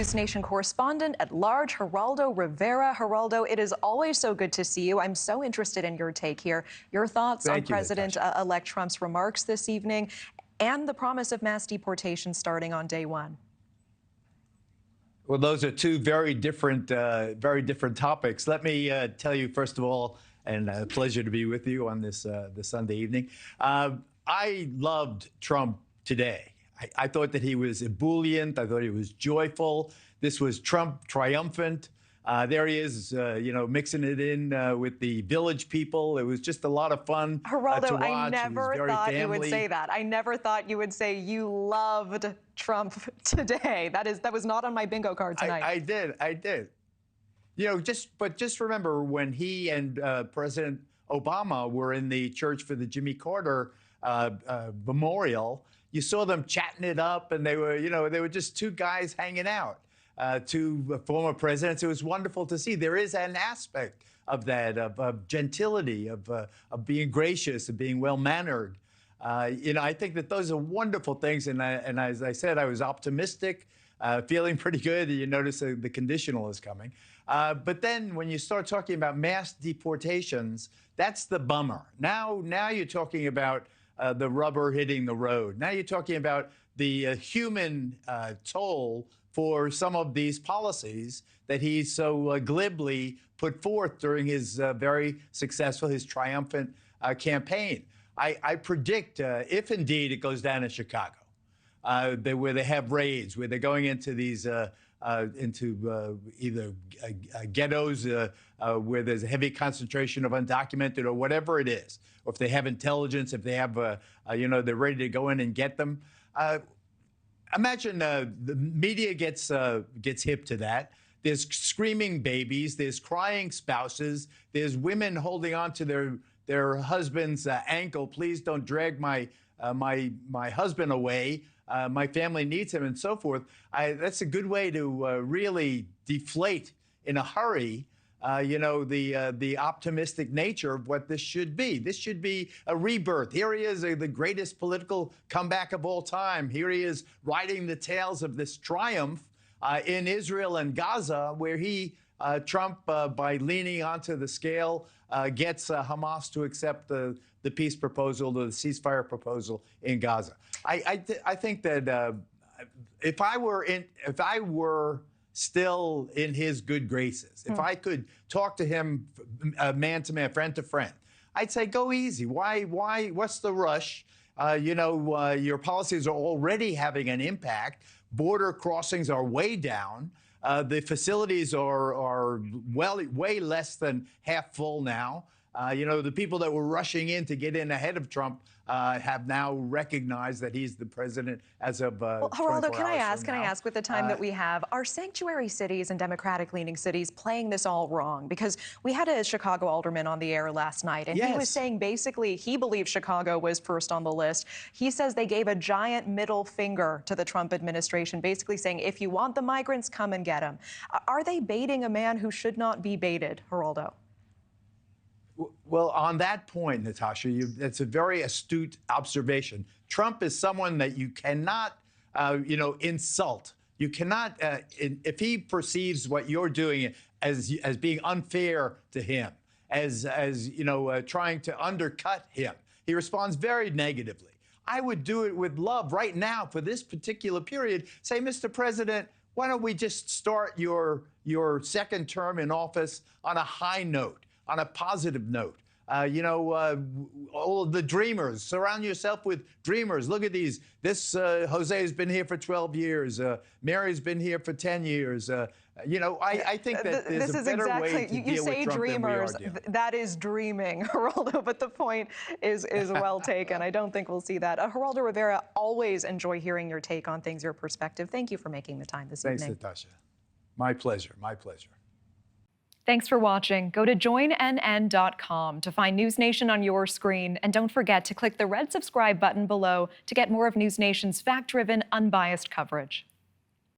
NewsNation correspondent-at-large, Geraldo Rivera. Geraldo, it is always so good to see you. I'm so interested in your take here. Your thoughts on President-elect Trump's remarks this evening and the promise of mass deportation starting on day one. Well, those are two very different topics. Let me tell you, first of all, and a pleasure to be with you on this Sunday evening. I loved Trump today. I thought that he was ebullient. I thought he was joyful. This was Trump triumphant. There he is, mixing it in with the village people. It was just a lot of fun to watch. Geraldo, I never thought you would say that. I never thought you would say you loved Trump today. That was not on my bingo card tonight. I did. Just remember when he and President Obama were in the church for the Jimmy Carter memorial. You saw them chatting it up, and they were just two guys hanging out, two former presidents. It was wonderful to see. There is an aspect of that, of gentility, of being gracious, of being well-mannered. I think that those are wonderful things. And as I said, I was optimistic, feeling pretty good. You notice the conditional is coming. But then when you start talking about mass deportations, that's the bummer. Now you're talking about the rubber hitting the road. Now you're talking about the human toll for some of these policies that he so glibly put forth during his very successful, his triumphant campaign. I predict, if indeed it goes down in Chicago, where they have raids, where they're going into these into either ghettos where there's a heavy concentration of undocumented or whatever it is, or if they have intelligence, if they have, they're ready to go in and get them. Imagine the media gets hip to that. There's screaming babies, there's crying spouses, there's women holding on to their husband's ankle. Please don't drag my husband away. My family needs him, and so forth. That's a good way to really deflate in a hurry, the optimistic nature of what this should be. This should be a rebirth. Here he is, the greatest political comeback of all time. Here he is riding the tails of this triumph in Israel and Gaza, where Trump, by leaning onto the scale, gets Hamas to accept the peace proposal, the ceasefire proposal in Gaza. I think that if I were still in his good graces, if I could talk to him man to man, friend to friend, I'd say go easy. Why? What's the rush? Your policies are already having an impact. Border crossings are way down. The facilities are way less than half full now. The people that were rushing in to get in ahead of Trump have now recognized that he's the president as of Geraldo, can I ask, with the time that we have, are sanctuary cities and Democratic-leaning cities playing this all wrong? Because we had a Chicago alderman on the air last night, and he was saying basically he believes Chicago was first on the list. He says they gave a giant middle finger to the Trump administration, basically saying, if you want the migrants, come and get them. Are they baiting a man who should not be baited, Geraldo? Well, on that point, Natasha, that's a very astute observation. Trump is someone that you cannot, insult. You cannot, if he perceives what you're doing as being unfair to him, as trying to undercut him, he responds very negatively. I would do it with love right now for this particular period. Say, Mr. President, why don't we just start your second term in office on a high note? On a positive note, all of the dreamers, surround yourself with dreamers. Look at these. This Jose has been here for 12 years. Mary's been here for 10 years. I think that there's a better way to deal with Trump than we are dealing. That is dreaming, Geraldo, but the point is well taken. I don't think we'll see that. Geraldo Rivera, always enjoy hearing your take on things, your perspective. Thank you for making the time this evening. Thanks, Natasha. My pleasure. My pleasure. Thanks for watching. Go to joinnn.com to find NewsNation on your screen. And don't forget to click the red subscribe button below to get more of NewsNation's fact-driven, unbiased coverage.